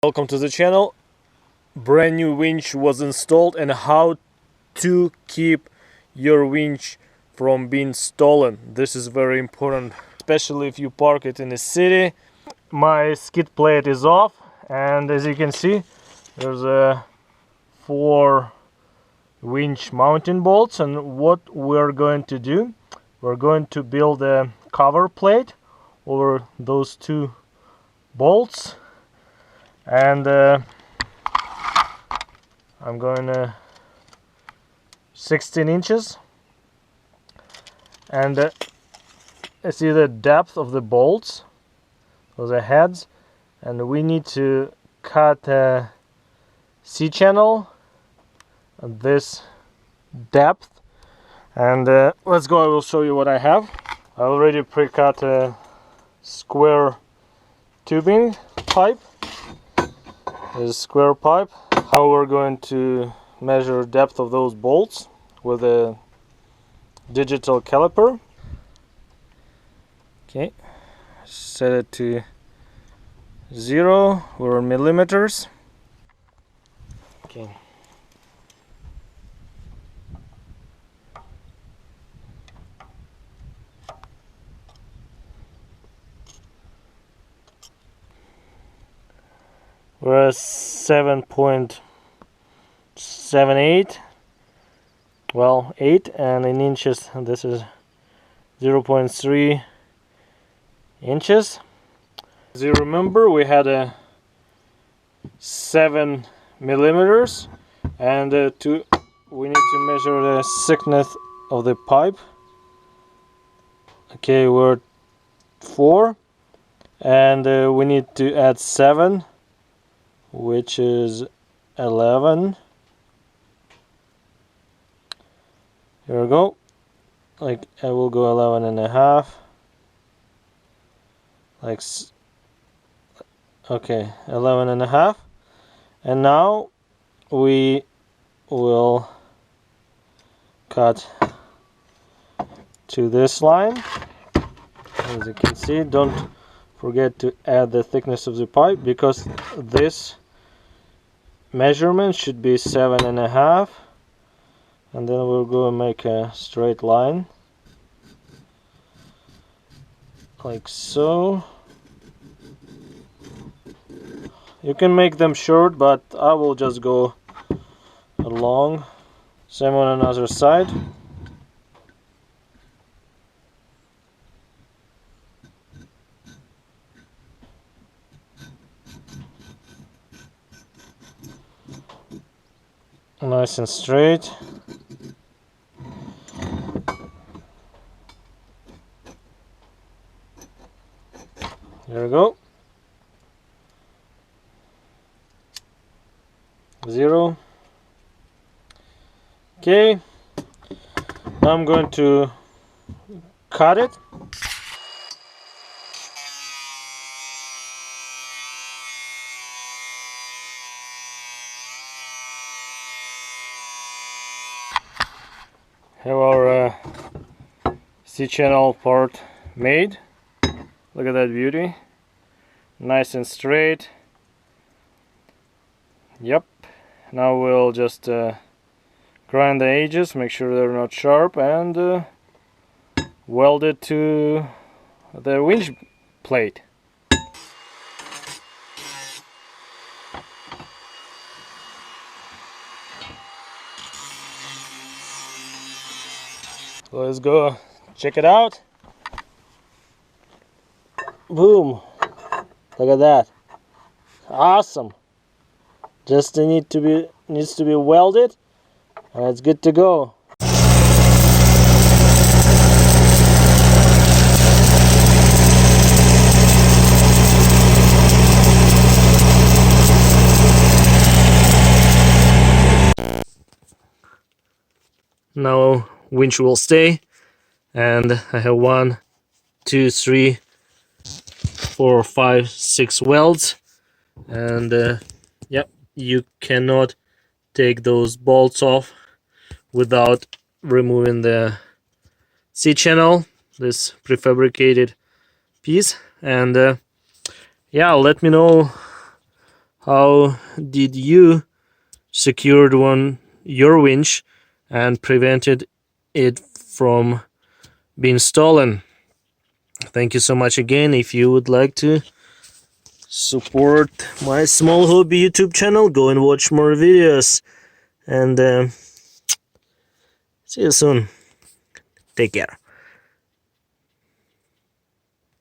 Welcome to the channel. Brand new winch was installed and how to keep your winch from being stolen. This is very important, especially if you park it in the city. My skid plate is off, and as you can see, there's a 4 winch mounting bolts. And what we're going to do, we're going to build a cover plate over those 2 bolts. And I'm going to 16 inches, and see the depth of the bolts, those are heads, and we need to cut a C-channel at this depth. And let's go, I will show you what I have. I already pre-cut a square tubing pipe. This square pipe. How we're going to measure depth of those bolts with a digital caliper. Okay, set it to 0. We're in millimeters. Okay. We're 7.78, well, 8, and in inches this is 0.3 inches. As you remember, we had a 7 millimeters, and we need to measure the thickness of the pipe. Okay, we're 4, and we need to add 7, which is 11. Here we go. Like, I will go 11 and a half. Like, okay, 11 and a half. And now we will cut to this line. As you can see, don't forget to add the thickness of the pipe, because this measurement should be 7.5, and then we'll go and make a straight line like so. You can make them short, but I will just go along. Same on another side. Nice and straight. There we go. 0. Okay. Now I'm going to cut it. Have our C-channel part made. Look at that beauty. Nice and straight. Yep. Now we'll just grind the edges, make sure they're not sharp, and weld it to the winch plate. Let's go check it out. Boom! Look at that. Awesome. Just needs to be welded, and it's good to go. Now winch will stay, and I have 1, 2, 3, 4, 5, 6 welds, and yep, you cannot take those bolts off without removing the C-channel, this prefabricated piece. And yeah, let me know how did you secured your winch and prevented it from being stolen. Thank you so much again. If you would like to support my small hobby YouTube channel, go and watch more videos, and see you soon. Take care.